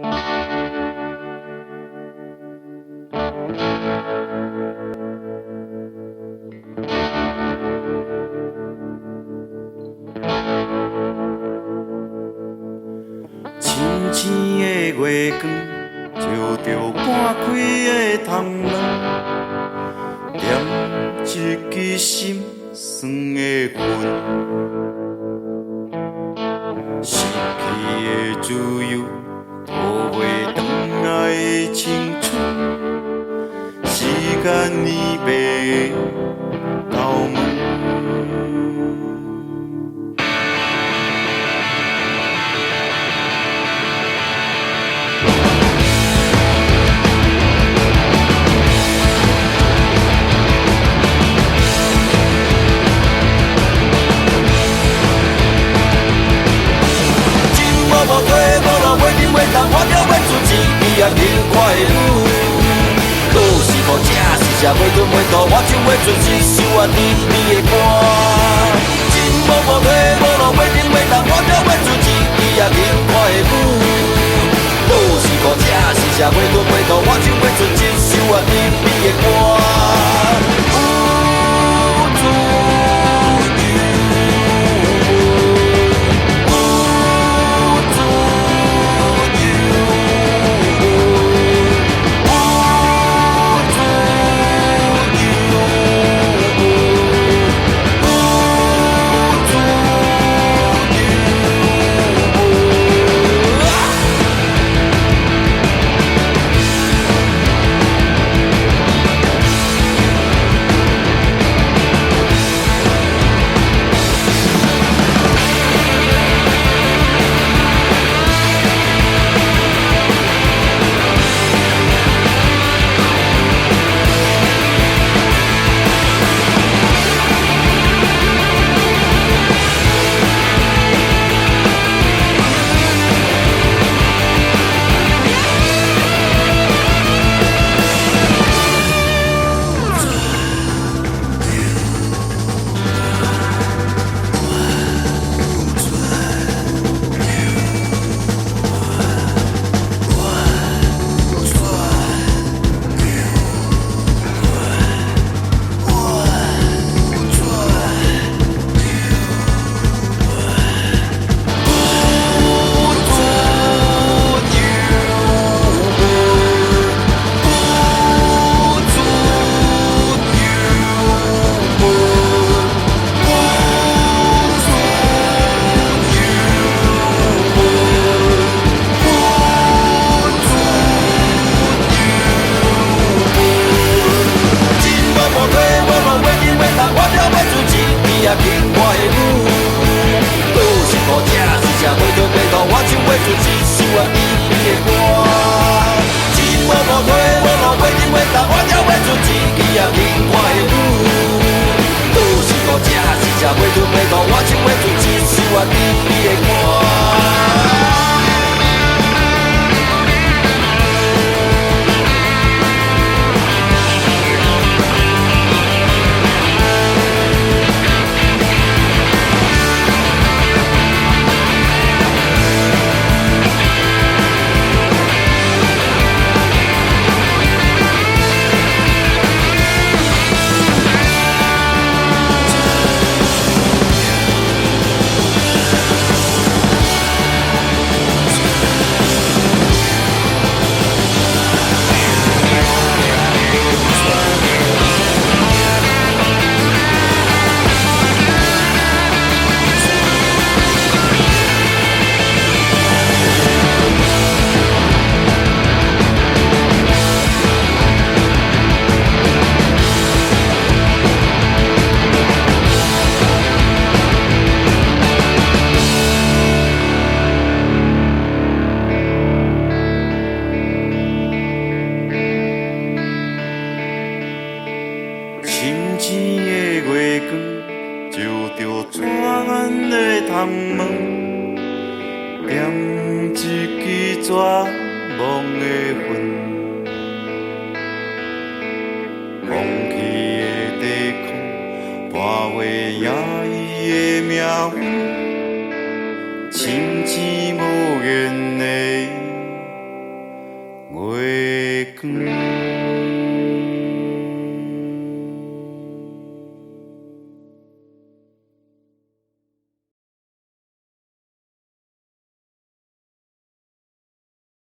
深青的月光，照着半开的窗门，点一支心酸的烟。逝去的自由，讨袂回来的青春，时间年白的头毛。也轻快的舞，倒是无正是这袂吞袂吐，我唱袂出一首甜蜜的歌。真无无体无路，袂停袂动，我跳袂出一支也轻快的舞。倒是无正是这袂吞袂吐，我唱袂出一首甜蜜的歌。深青的月光，照着泉的窗门，点一支绝望的烟。放弃的地壳，破坏压抑的命运，深情无言的。